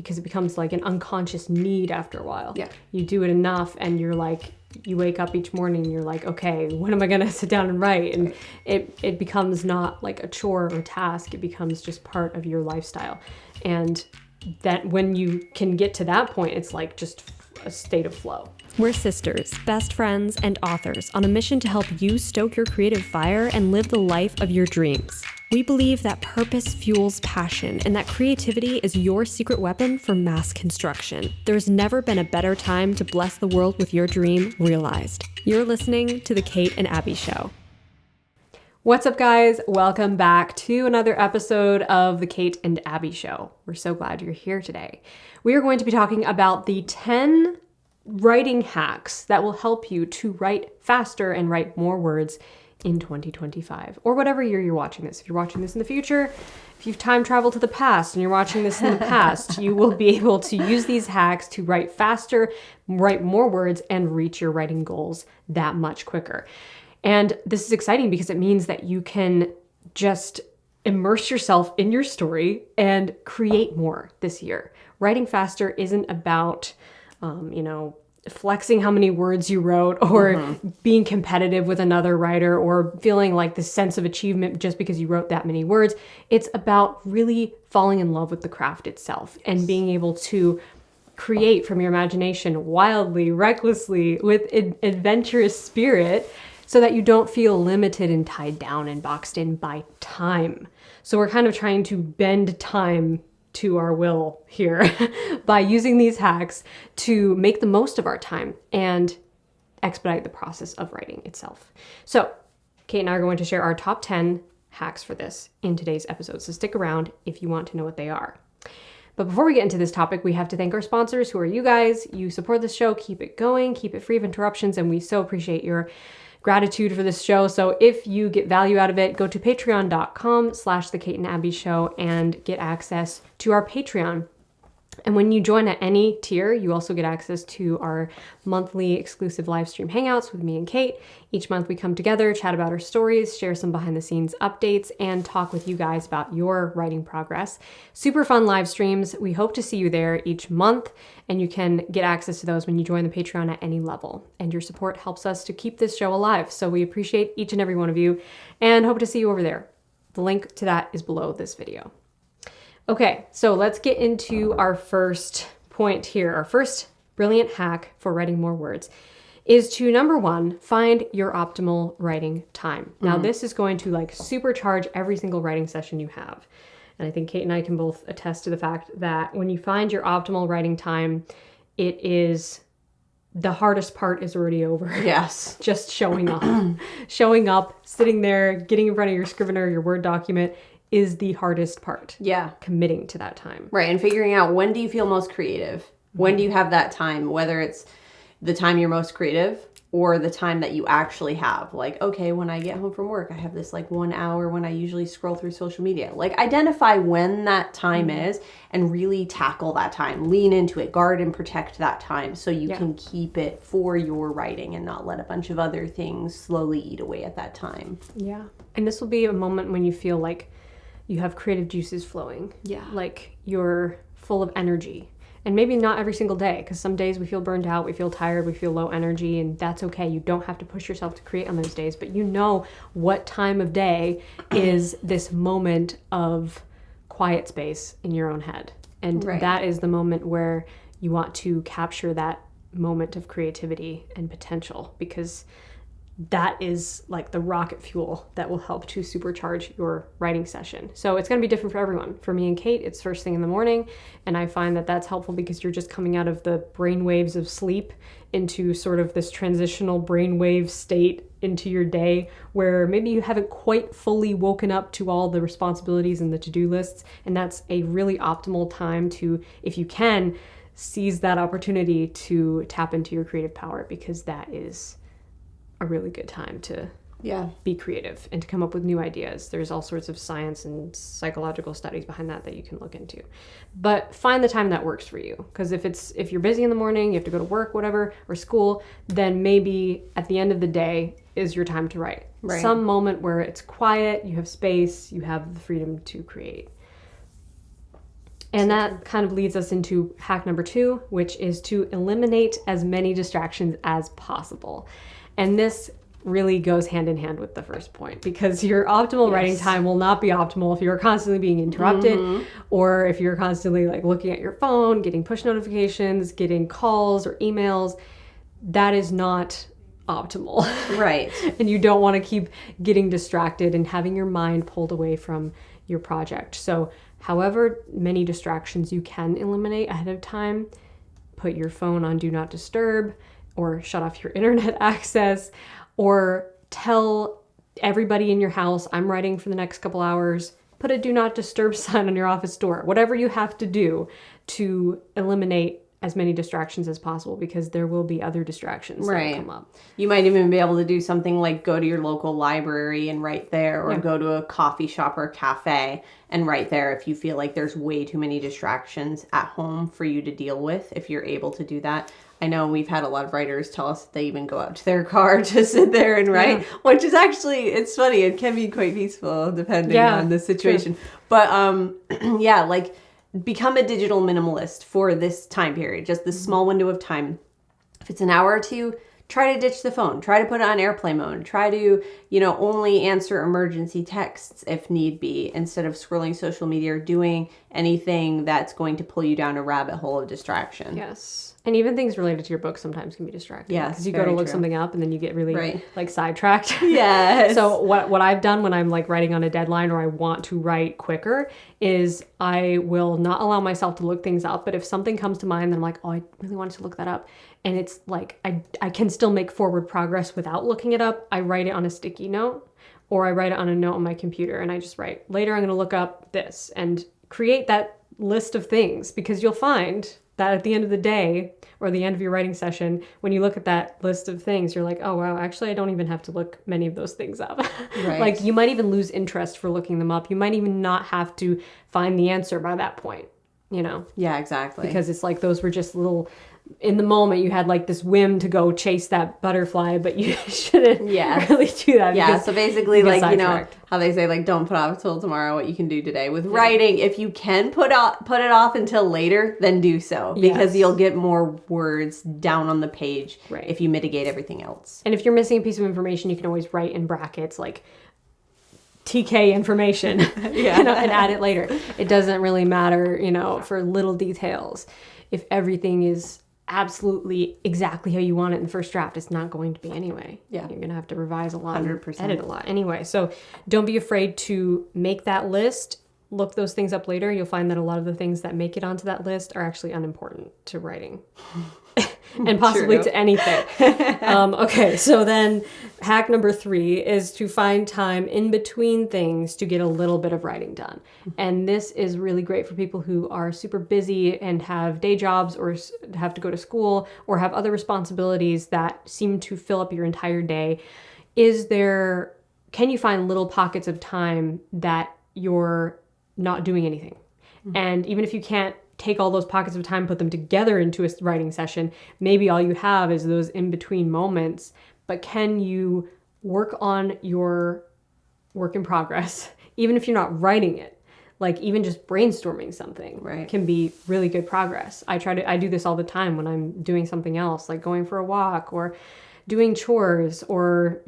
because it becomes like an unconscious need after a while. Yeah. You do it enough and you're like, you wake up each morning and you're like, okay, when am I going to sit down and write? And it becomes not like a chore or task. It becomes just part of your lifestyle. And that when you can get to that point, it's like just a state of flow. We're sisters, best friends, and authors on a mission to help you stoke your creative fire and live the life of your dreams. We believe that purpose fuels passion and that creativity is your secret weapon for mass construction. There's never been a better time to bless the world with your dream realized. You're listening to The Kate and Abbie Show. What's up, guys? Welcome back to another episode of The Kate and Abbie Show. We're so glad you're here today. We are going to be talking about the 10 writing hacks that will help you to write faster and write more words in 2025, or whatever year you're watching this. If you're watching this in the future, if you've time traveled to the past and you're watching this in the past, you will be able to use these hacks to write faster, write more words, and reach your writing goals that much quicker. And this is exciting because it means that you can just immerse yourself in your story and create more this year. Writing faster isn't about, flexing how many words you wrote or being competitive with another writer or feeling like this sense of achievement just because you wrote that many words. It's about really falling in love with the craft itself and being able to create from your imagination wildly, recklessly, with an adventurous spirit so that you don't feel limited and tied down and boxed in by time. So we're kind of trying to bend time to our will here by using these hacks to make the most of our time and expedite the process of writing itself. So Kate and I are going to share our top 10 hacks for this in today's episode. So stick around if you want to know what they are. But before we get into this topic, we have to thank our sponsors, who are you guys. You support this show, keep it going, keep it free of interruptions, and we so appreciate your gratitude for this show. So if you get value out of it, go to patreon.com/The Kate and Abbie Show and get access to our Patreon. And when you join at any tier, you also get access to our monthly exclusive live stream hangouts with me and Kate. Each month we come together, chat about our stories, share some behind the scenes updates, and talk with you guys about your writing progress. Super fun live streams. We hope to see you there each month, and you can get access to those when you join the Patreon at any level. And your support helps us to keep this show alive. So we appreciate each and every one of you and hope to see you over there. The link to that is below this video. Okay, so let's get into our first point here. Our first brilliant hack for writing more words is to, number one, find your optimal writing time. Now, this is going to supercharge every single writing session you have. And I think Kate and I can both attest to the fact that when you find your optimal writing time, it is the hardest part is already over. Yes. Just showing up. Showing up, sitting there, getting in front of your Scrivener, your Word document, is the hardest part. Yeah. Committing to that time. Right. And figuring out, when do you feel most creative? When do you have that time? Whether it's the time you're most creative or the time that you actually have. Like, okay, when I get home from work, I have this 1 hour when I usually scroll through social media. Identify when that time is and really tackle that time. Lean into it. Guard and protect that time so you can keep it for your writing and not let a bunch of other things slowly eat away at that time. Yeah. And this will be a moment when you feel like you have creative juices flowing. Yeah. Like you're full of energy. And maybe not every single day, because some days we feel burned out, we feel tired, we feel low energy, and that's okay. You don't have to push yourself to create on those days, but you know what time of day is this moment of quiet space in your own head. And that is the moment where you want to capture that moment of creativity and potential, because that is the rocket fuel that will help to supercharge your writing session. So it's going to be different for everyone. For me and Kate, it's first thing in the morning, and I find that that's helpful because you're just coming out of the brain waves of sleep into sort of this transitional brainwave state into your day where maybe you haven't quite fully woken up to all the responsibilities and the to-do lists, and that's a really optimal time to, if you can, seize that opportunity to tap into your creative power, because that is a really good time to be creative and to come up with new ideas. There's all sorts of science and psychological studies behind that you can look into. But find the time that works for you. Because if you're busy in the morning, you have to go to work, whatever, or school, then maybe at the end of the day is your time to write. Right. Some moment where it's quiet, you have space, you have the freedom to create. And that kind of leads us into hack number 2, which is to eliminate as many distractions as possible. And this really goes hand in hand with the first point, because your optimal writing time will not be optimal if you're constantly being interrupted or if you're constantly like looking at your phone, getting push notifications, getting calls or emails. That is not optimal. Right. And you don't want to keep getting distracted and having your mind pulled away from your project. So however many distractions you can eliminate ahead of time, put your phone on do not disturb or shut off your internet access, or tell everybody in your house, I'm writing for the next couple hours, put a do not disturb sign on your office door. Whatever you have to do to eliminate as many distractions as possible, because there will be other distractions that will come up. You might even be able to do something like go to your local library and write there, or go to a coffee shop or a cafe and write there if you feel like there's way too many distractions at home for you to deal with, if you're able to do that. I know we've had a lot of writers tell us that they even go out to their car to sit there and write, which is actually, it's funny. It can be quite peaceful depending on the situation. True. But like become a digital minimalist for this time period, just this small window of time. If it's an hour or two, try to ditch the phone. Try to put it on airplane mode. Try to, only answer emergency texts if need be, instead of scrolling social media or doing anything that's going to pull you down a rabbit hole of distraction. Yes. And even things related to your book sometimes can be distracting. Yes, because you go to look something up and then you get really like sidetracked. Yes. So what I've done when I'm like writing on a deadline or I want to write quicker is I will not allow myself to look things up. But if something comes to mind, then I'm like, oh, I really wanted to look that up. And it's like I can still make forward progress without looking it up. I write it on a sticky note, or I write it on a note on my computer, and I just write, later I'm going to look up this, and create that list of things, because you'll find that at the end of the day or the end of your writing session, when you look at that list of things, you're like, oh, wow, actually, I don't even have to look many of those things up. Right. Like you might even lose interest for looking them up. You might even not have to find the answer by that point, Yeah, exactly. Because it's like those were just little, in the moment you had like this whim to go chase that butterfly, but you shouldn't really do that. Yeah, so basically like, sidetracked. How they say like, don't put off until tomorrow what you can do today. With writing, if you can put it off until later, then do so, because you'll get more words down on the page if you mitigate everything else. And if you're missing a piece of information, you can always write in brackets like TK information and add it later. It doesn't really matter, for little details. If everything is absolutely exactly how you want it in the first draft, it's not going to be anyway. Yeah. You're going to have to revise a lot 100%. and edit a lot anyway. So don't be afraid to make that list. Look those things up later. You'll find that a lot of the things that make it onto that list are actually unimportant to writing. And possibly to anything. Okay, so then hack number 3 is to find time in between things to get a little bit of writing done. And this is really great for people who are super busy and have day jobs or have to go to school or have other responsibilities that seem to fill up your entire day. Can you find little pockets of time that you're not doing anything? And even if you can't take all those pockets of time, put them together into a writing session, maybe all you have is those in-between moments, but can you work on your work in progress, even if you're not writing it? Like even just brainstorming something can be really good progress. I do this all the time when I'm doing something else, like going for a walk or doing chores or,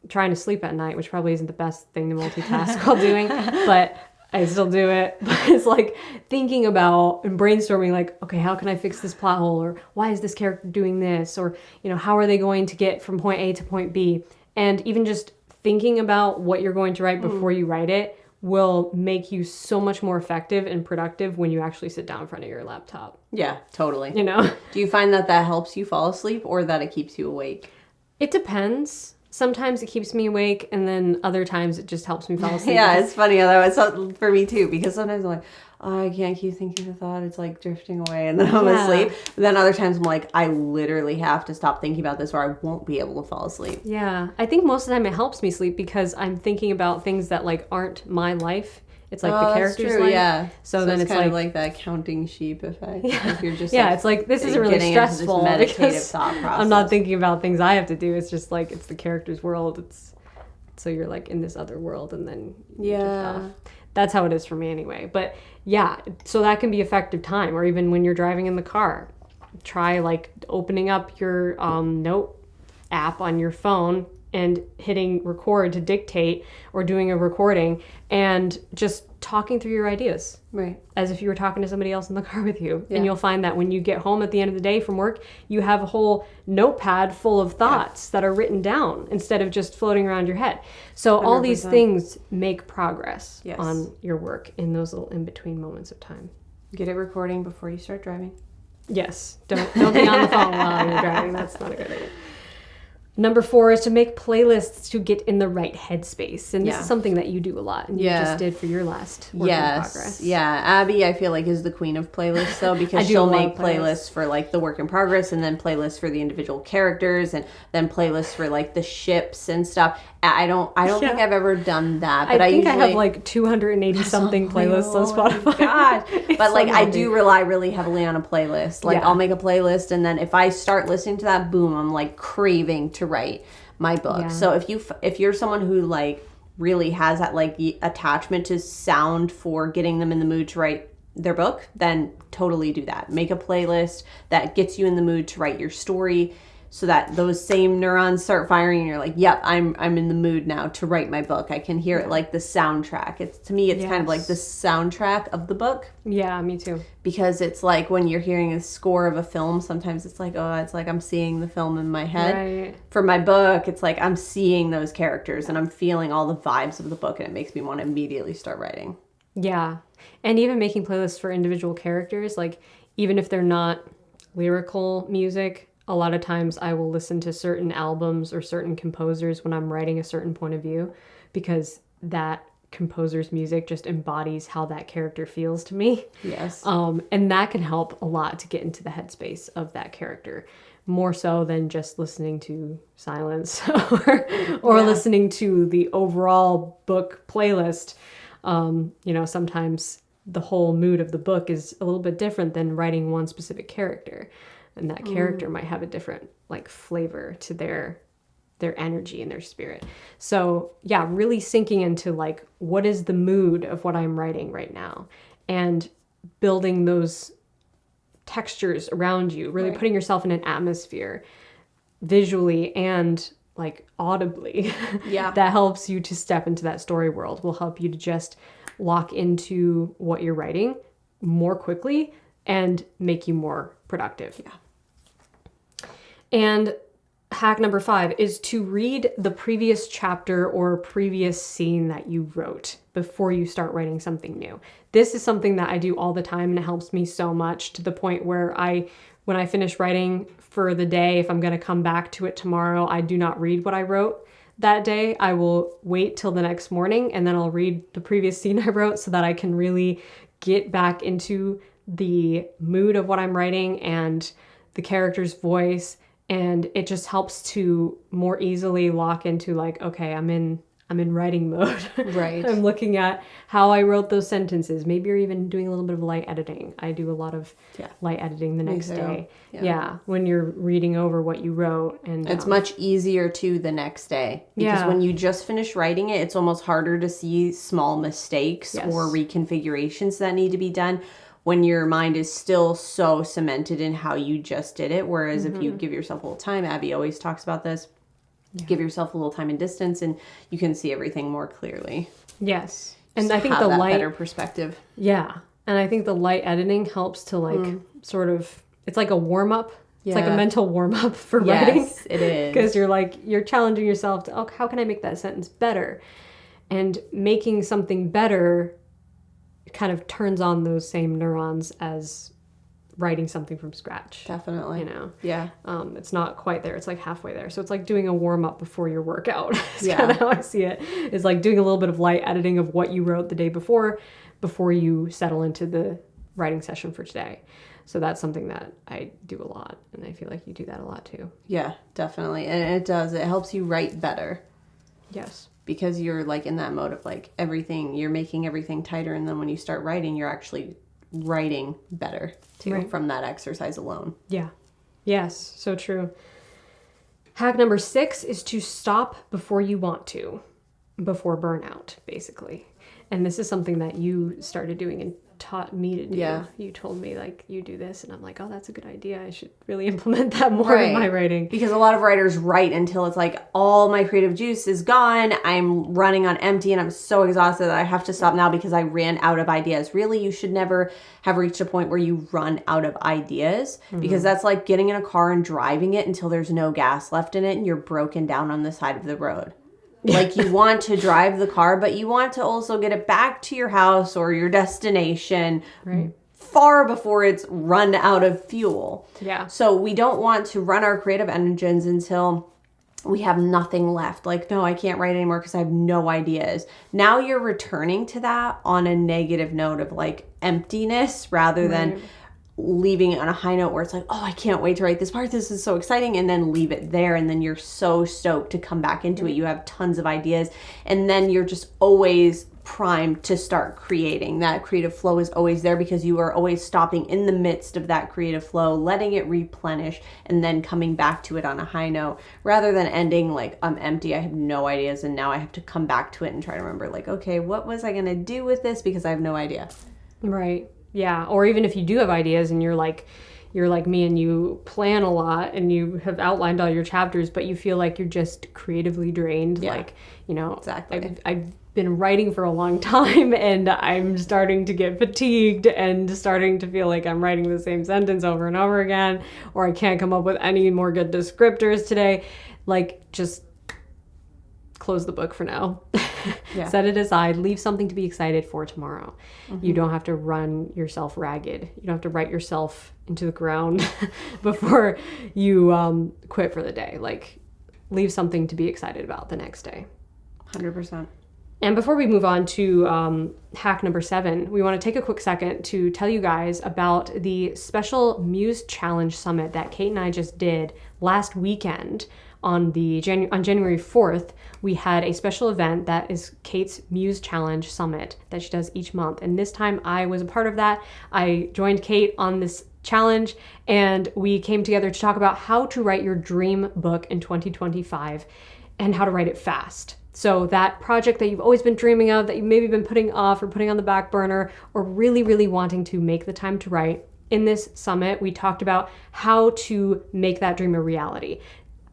trying to sleep at night, which probably isn't the best thing to multitask while doing, but I still do it. But it's like thinking about and brainstorming like, okay, how can I fix this plot hole? Or why is this character doing this? Or, how are they going to get from point A to point B? And even just thinking about what you're going to write before you write it will make you so much more effective and productive when you actually sit down in front of your laptop. Yeah, totally. Do you find that helps you fall asleep, or that it keeps you awake? It depends. Sometimes it keeps me awake, and then other times it just helps me fall asleep. Yeah, it's funny. Although it's for me too, because sometimes I'm like, oh, I can't keep thinking the thought. It's like drifting away, and then I'm asleep. But then other times I'm like, I literally have to stop thinking about this, or I won't be able to fall asleep. Yeah, I think most of the time it helps me sleep because I'm thinking about things that like aren't my life. It's like the character's life. Yeah. So then it's kind of like that counting sheep effect. Yeah. Like you're just it's like this isn't really stressful. Meditative thought process. I'm not thinking about things I have to do. It's just like it's the character's world. So you're like in this other world, and then you drift off. That's how it is for me anyway. But yeah, so that can be effective time, or even when you're driving in the car. Try like opening up your note app on your phone and hitting record to dictate, or doing a recording and just talking through your ideas. Right. As if you were talking to somebody else in the car with you. Yeah. And you'll find that when you get home at the end of the day from work, you have a whole notepad full of thoughts that are written down instead of just floating around your head. So 100%. All these things make progress on your work in those little in-between moments of time. Get it recording before you start driving. Yes. Don't be on the phone while you're driving. That's not a good idea. Number 4 is to make playlists to get in the right headspace. And this is something that you do a lot. And you just did for your last work in progress. Yeah. Abbie, I feel like, is the queen of playlists, though, because she'll make playlists for, like, the work in progress, and then playlists for the individual characters, and then playlists for, like, the ships and stuff. I don't think I've ever done that. But I think I have, like, 280 something playlists on Spotify. God. But, like, I do rely really heavily on a playlist. Like, I'll make a playlist, and then if I start listening to that, boom, I'm, like, craving to write my book. Yeah. So if you're someone who, like, really has that, like, attachment to sound for getting them in the mood to write their book, then totally do that. Make a playlist that gets you in the mood to write your story, so that those same neurons start firing and you're like, yep, I'm in the mood now to write my book. I can hear it like the soundtrack. It's kind of like the soundtrack of the book. Yeah, me too. Because it's like when you're hearing a score of a film, sometimes it's like, I'm seeing the film in my head. Right. For my book, it's like I'm seeing those characters and I'm feeling all the vibes of the book, and it makes me want to immediately start writing. Yeah. And even making playlists for individual characters, like even if they're not lyrical music, a lot of times I will listen to certain albums or certain composers when I'm writing a certain point of view, because that composer's music just embodies how that character feels to me. Yes. And that can help a lot to get into the headspace of that character, more so than just listening to silence or listening to the overall book playlist. Sometimes the whole mood of the book is a little bit different than writing one specific character. And that character might have a different, like, flavor to their energy and their spirit. So, yeah, really sinking into, like, what is the mood of what I'm writing right now? And building those textures around you, really putting yourself in an atmosphere visually and, like, audibly. Yeah. That helps you to step into that story world, will help you to just lock into what you're writing more quickly and make you more productive. Yeah. And hack number 5 is to read the previous chapter or previous scene that you wrote before you start writing something new. This is something that I do all the time, and it helps me so much, to the point where when I finish writing for the day, if I'm going to come back to it tomorrow, I do not read what I wrote that day. I will wait till the next morning, and then I'll read the previous scene I wrote, so that I can really get back into the mood of what I'm writing and the character's voice. And it just helps to more easily lock into, like, okay, I'm in writing mode. Right. I'm looking at how I wrote those sentences. Maybe you're even doing a little bit of light editing. I do a lot of light editing the next day. Yeah. When you're reading over what you wrote. And it's much easier too the next day. Because when you just finish writing it, it's almost harder to see small mistakes or reconfigurations that need to be done when your mind is still so cemented in how you just did it. Whereas if you give yourself a little time, Abbie always talks about this, give yourself a little time and distance, and you can see everything more clearly. Yes. And Just I think have the that light, better perspective. Yeah. And I think the light editing helps to, like, sort of, it's like a warm up. It's like a mental warm up for writing. Yes, it is. Because you're challenging yourself to, how can I make that sentence better? And making something better kind of turns on those same neurons as writing something from scratch. Definitely. Yeah. It's not quite there. It's like halfway there. So it's like doing a warm up before your workout. It's kind of how I see it. It's like doing a little bit of light editing of what you wrote the day before you settle into the writing session for today. So that's something that I do a lot, and I feel like you do that a lot too. Yeah, definitely. And it does. It helps you write better. Yes. Because you're, like, in that mode of, like, everything, you're making everything tighter, and then when you start writing, you're actually writing better too from that exercise alone. Yeah. Yes, so true. Hack number 6 is to stop before you want to, before burnout, basically. And this is something that you started doing in taught me to do. Yeah. You told me, like, you do this, and I'm like, oh, that's a good idea. I should really implement that more in my writing. Because a lot of writers write until it's like, all my creative juice is gone. I'm running on empty and I'm so exhausted that I have to stop now because I ran out of ideas. Really, you should never have reached a point where you run out of ideas, because that's like getting in a car and driving it until there's no gas left in it and you're broken down on the side of the road. Like, you want to drive the car, but you want to also get it back to your house or your destination far before it's run out of fuel. Yeah. So we don't want to run our creative engines until we have nothing left. Like, no, I can't write anymore because I have no ideas. Now you're returning to that on a negative note of like emptiness rather than leaving it on a high note where it's like, oh, I can't wait to write this part. This is so exciting. And then leave it there. And then you're so stoked to come back into it. You have tons of ideas. And then you're just always primed to start creating. That creative flow is always there because you are always stopping in the midst of that creative flow, letting it replenish, and then coming back to it on a high note rather than ending like, I'm empty, I have no ideas, and now I have to come back to it and try to remember like, okay, what was I going to do with this because I have no idea. Right. Yeah. Or even if you do have ideas and you're like me and you plan a lot and you have outlined all your chapters, but you feel like you're just creatively drained. Yeah. Like, you know, Exactly. I've been writing for a long time and I'm starting to get fatigued and starting to feel like I'm writing the same sentence over and over again, or I can't come up with any more good descriptors today. Like, just close the book for now. Set it aside. Leave something to be excited for tomorrow. You don't have to run yourself ragged. You don't have to write yourself into the ground before you quit for the day. Like, leave something to be excited about the next day. 100%. And before we move on to hack number 7, we want to take a quick second to tell you guys about the special Muse Challenge Summit that Kate and I just did last weekend. On January 4th, we had a special event that is Kate's Muse Challenge Summit that she does each month. And this time I was a part of that. I joined Kate on this challenge and we came together to talk about how to write your dream book in 2025 and how to write it fast. So that project that you've always been dreaming of, that you've maybe been putting off or putting on the back burner, or really, really wanting to make the time to write, in this summit, we talked about how to make that dream a reality.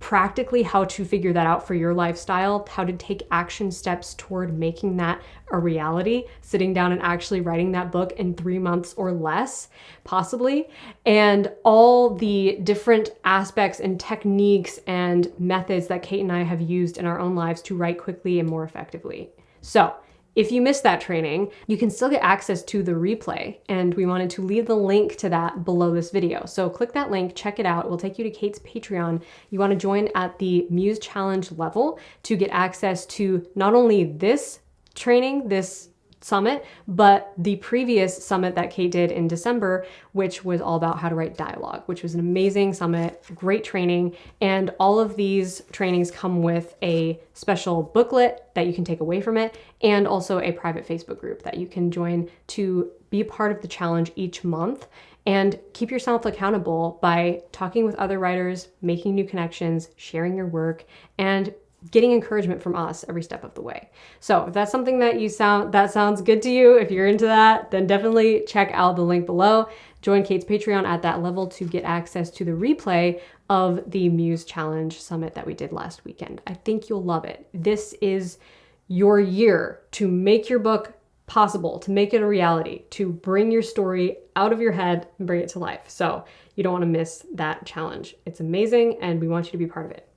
Practically how to figure that out for your lifestyle, how to take action steps toward making that a reality, sitting down and actually writing that book in 3 months or less, possibly, and all the different aspects and techniques and methods that Kate and I have used in our own lives to write quickly and more effectively. So, if you missed that training, you can still get access to the replay, and we wanted to leave the link to that below this video. So click that link, check it out. It will take you to Kate's Patreon. You want to join at the Muse Challenge level to get access to not only this training, this summit, but the previous summit that Kate did in December, which was all about how to write dialogue, which was an amazing summit, great training. And all of these trainings come with a special booklet that you can take away from it, and also a private Facebook group that you can join to be part of the challenge each month and keep yourself accountable by talking with other writers, making new connections, sharing your work, and getting encouragement from us every step of the way. So if that's something that sounds good to you, if you're into that, then definitely check out the link below. Join Kate's Patreon at that level to get access to the replay of the Muse Challenge Summit that we did last weekend. I think you'll love it. This is your year to make your book possible, to make it a reality, to bring your story out of your head and bring it to life. So you don't want to miss that challenge. It's amazing and we want you to be part of it.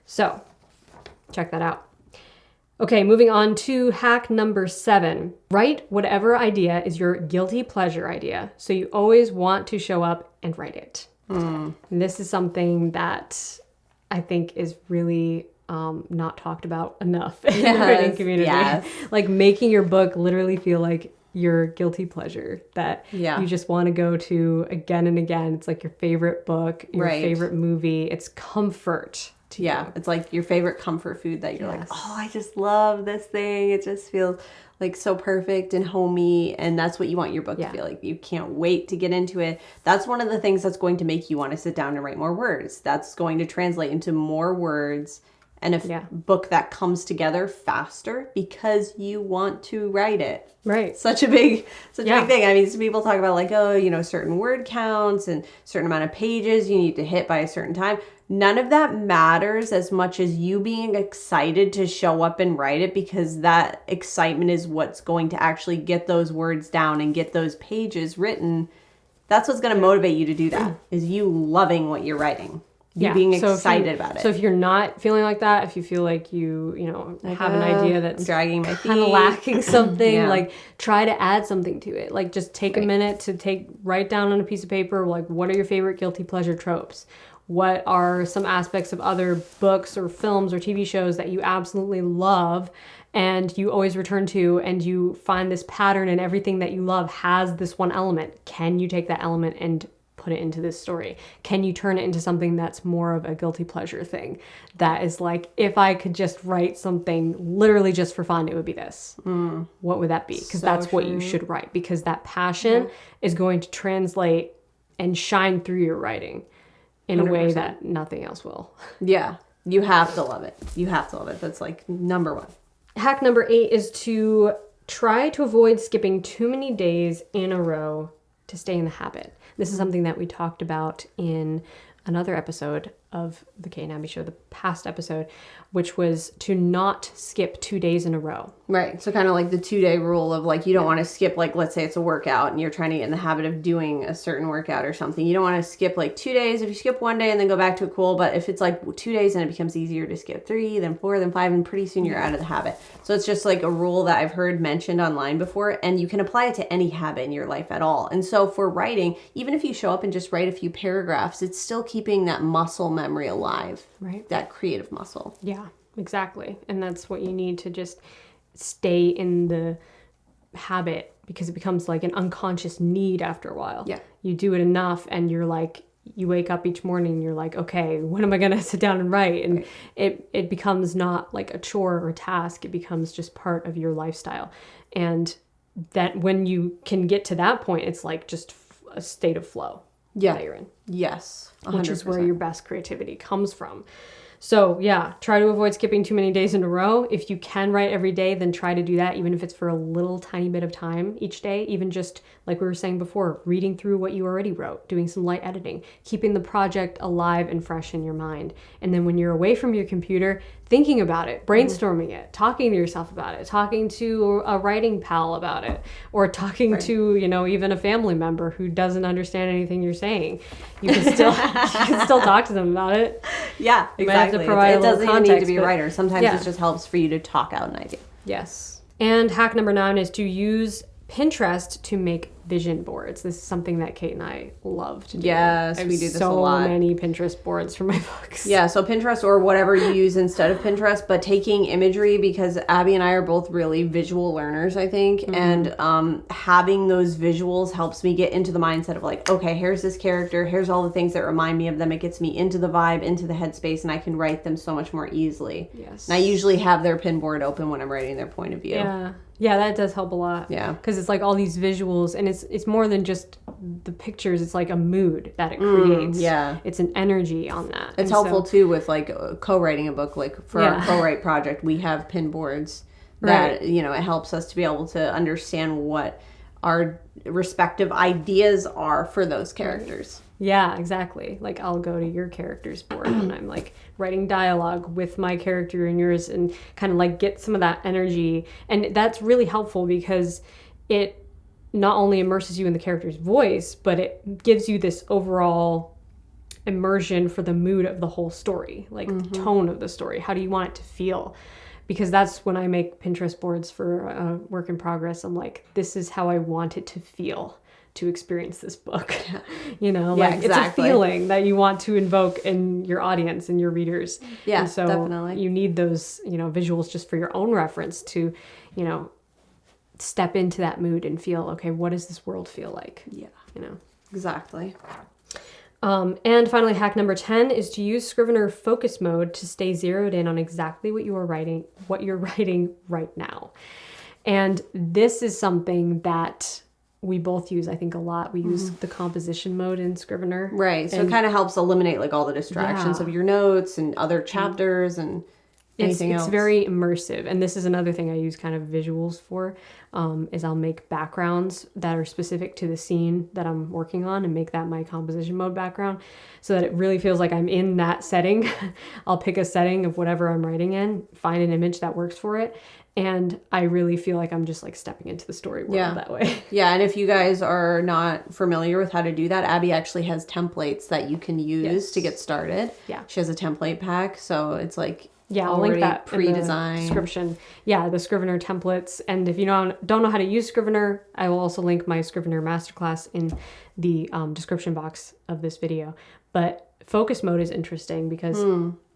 So check that out. Okay, moving on to hack number 7. Write whatever idea is your guilty pleasure idea. So you always want to show up and write it. And this is something that I think is really not talked about enough in the writing community. Yes. Like making your book literally feel like your guilty pleasure that you just want to go to again and again. It's like your favorite book, your favorite movie. It's comfort. It's like your favorite comfort food that you're like, oh, I just love this thing. It just feels like so perfect and homey. And that's what you want your book to feel like. You can't wait to get into it. That's one of the things that's going to make you want to sit down and write more words. That's going to translate into more words and a book that comes together faster because you want to write it. Right. Such a big thing. I mean, some people talk about like, oh, you know, certain word counts and certain amount of pages you need to hit by a certain time. None of that matters as much as you being excited to show up and write it, because that excitement is what's going to actually get those words down and get those pages written. That's what's going to motivate you to do that, is you loving what you're writing. You being excited about it. So if you're not feeling like that, if you feel like you have an idea that's dragging my feet, kind of lacking something, like try to add something to it. Like just take a minute to write down on a piece of paper, like what are your favorite guilty pleasure tropes? What are some aspects of other books or films or TV shows that you absolutely love and you always return to, and you find this pattern, and everything that you love has this one element? Can you take that element and put it into this story? Can you turn it into something that's more of a guilty pleasure thing? That is like, if I could just write something literally just for fun, it would be this. What would that be? Because that's what you should write, because that passion is going to translate and shine through your writing in 100%. A way that nothing else will. Yeah. You have to love it. You have to love it. That's like number one. Hack number 8 is to try to avoid skipping too many days in a row to stay in the habit. This is something that we talked about in another episode of the Kate and Abbie Show, the past episode, which was to not skip 2 days in a row. Right. So kind of like the 2-day rule of like, you don't want to skip, like, let's say it's a workout and you're trying to get in the habit of doing a certain workout or something. You don't want to skip like 2 days. If you skip 1 day and then go back to it, cool. But if it's like 2 days and it becomes easier to skip 3, then 4, then 5, and pretty soon you're out of the habit. So it's just like a rule that I've heard mentioned online before, and you can apply it to any habit in your life at all. And so for writing, even if you show up and just write a few paragraphs, it's still keeping that muscle memory alive. Right. That creative muscle. Yeah, exactly. And that's what you need to just stay in the habit, because it becomes like an unconscious need after a while. Yeah. You do it enough and you're like, you wake up each morning and you're like, okay, when am I going to sit down and write? And it becomes not like a chore or a task. It becomes just part of your lifestyle. And that when you can get to that point, it's like just a state of flow that you're in. Yes. 100%. Which is where your best creativity comes from. So yeah, try to avoid skipping too many days in a row. If you can write every day, then try to do that, even if it's for a little tiny bit of time each day. Even just like we were saying before, reading through what you already wrote, doing some light editing, keeping the project alive and fresh in your mind. And then when you're away from your computer, thinking about it, brainstorming it, talking to yourself about it, talking to a writing pal about it, or talking to, even a family member who doesn't understand anything you're saying. You can still talk to them about it. Yeah, exactly. To provide it doesn't even need to be a writer. Sometimes it just helps for you to talk out an idea. Yes. And hack number 9 is to use Pinterest to make vision boards. This is something that Kate and I love to do. Yes, we do this a lot. So many Pinterest boards for my books. Yeah, so Pinterest or whatever you use instead of Pinterest, but taking imagery, because Abbie and I are both really visual learners, I think, and having those visuals helps me get into the mindset of like, okay, here's this character, here's all the things that remind me of them. It gets me into the vibe, into the headspace, and I can write them so much more easily. Yes. And I usually have their pin board open when I'm writing their point of view. Yeah, that does help a lot. Yeah. Because it's like all these visuals, and it's more than just the pictures. It's like a mood that it creates. Yeah. It's an energy on that. It's helpful, too, with like co-writing a book. Like for our co-write project, we have pin boards that, it helps us to be able to understand what our respective ideas are for those characters. Yeah, exactly. Like I'll go to your character's board when I'm like writing dialogue with my character and yours, and kind of like get some of that energy. And that's really helpful because it not only immerses you in the character's voice, but it gives you this overall immersion for the mood of the whole story, like the tone of the story. How do you want it to feel? Because that's when I make Pinterest boards for a work in progress. I'm like, this is how I want it to feel to experience this book. Exactly. It's a feeling that you want to invoke in your audience and your readers. Yeah, and so definitely. You need those, visuals just for your own reference to, step into that mood and feel, okay, what does this world feel like? Yeah. Exactly. And finally, hack number 10 is to use Scrivener focus mode to stay zeroed in on exactly what you're writing right now. And this is something that we both use, I think, a lot. We use the composition mode in Scrivener. Right. So it kind of helps eliminate like all the distractions of your notes and other chapters. And anything else. It's very immersive. And this is another thing I use kind of visuals for, is I'll make backgrounds that are specific to the scene that I'm working on and make that my composition mode background so that it really feels like I'm in that setting. I'll pick a setting of whatever I'm writing in, find an image that works for it. And I really feel like I'm just like stepping into the story world that way. Yeah, and if you guys are not familiar with how to do that, Abbie actually has templates that you can use to get started. Yeah. She has a template pack, so it's like I'll link that pre-designed. in the description. Yeah, the Scrivener templates. And if you don't know how to use Scrivener, I will also link my Scrivener masterclass in the description box of this video. But focus mode is interesting because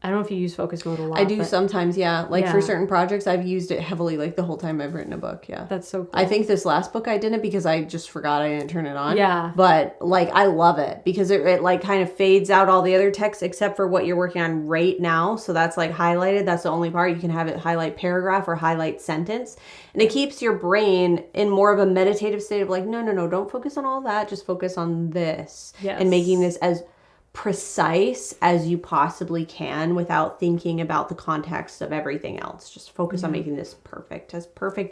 I don't know if you use focus mode a lot. I do sometimes, yeah. Like for certain projects, I've used it heavily, like the whole time I've written a book, yeah. That's so cool. I think this last book I didn't because I just forgot I didn't turn it on. Yeah. But like I love it because it like kind of fades out all the other text except for what you're working on right now. So that's like highlighted. That's the only part. You can have it highlight paragraph or highlight sentence. And it keeps your brain in more of a meditative state of like, no, don't focus on all that. Just focus on this. Yes. And making this as precise as you possibly can without thinking about the context of everything else. Just focus on making this perfect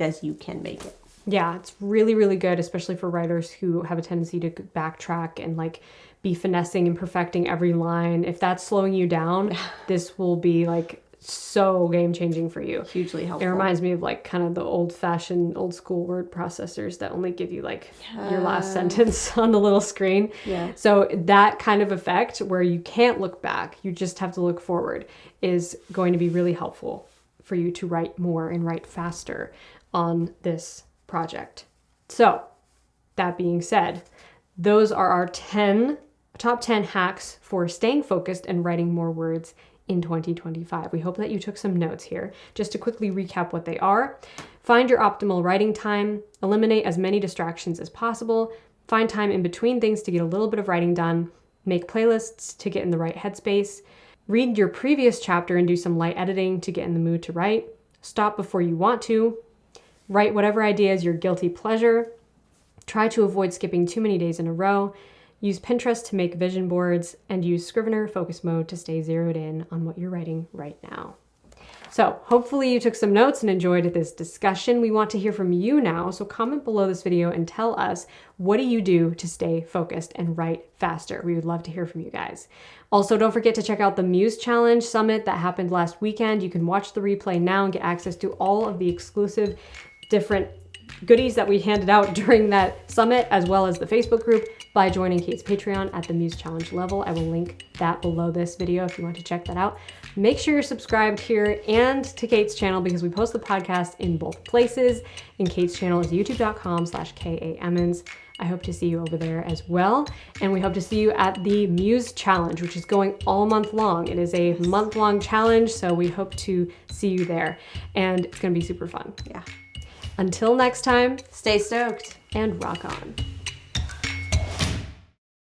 as you can make it. Yeah, it's really, really good, especially for writers who have a tendency to backtrack and like be finessing and perfecting every line. If that's slowing you down, this will be like so game changing for you. Hugely helpful. It reminds me of like kind of the old school word processors that only give you like your last sentence on the little screen. Yeah. So that kind of effect where you can't look back, you just have to look forward, is going to be really helpful for you to write more and write faster on this project. So that being said, those are our top 10 hacks for staying focused and writing more words in 2025. We hope that you took some notes here. Just to quickly recap what they are: find your optimal writing time, eliminate as many distractions as possible, find time in between things to get a little bit of writing done, make playlists to get in the right headspace, read your previous chapter and do some light editing to get in the mood to write, stop before you want to, write whatever idea is your guilty pleasure, try to avoid skipping too many days in a row, use Pinterest to make vision boards, and use Scrivener focus mode to stay zeroed in on what you're writing right now. So hopefully you took some notes and enjoyed this discussion. We want to hear from you now, so comment below this video and tell us, what do you do to stay focused and write faster? We would love to hear from you guys. Also, don't forget to check out the Muse Challenge Summit that happened last weekend. You can watch the replay now and get access to all of the exclusive different goodies that we handed out during that summit, as well as the Facebook group, by joining Kate's Patreon at the Muse Challenge level. I will link that below this video if you want to check that out. Make sure you're subscribed here and to Kate's channel because we post the podcast in both places. And Kate's channel is youtube.com/KAEmmons. I hope to see you over there as well. And we hope to see you at the Muse Challenge, which is going all month long. It is a month-long challenge, so we hope to see you there. And it's going to be super fun. Yeah. Until next time, Stay stoked and rock on.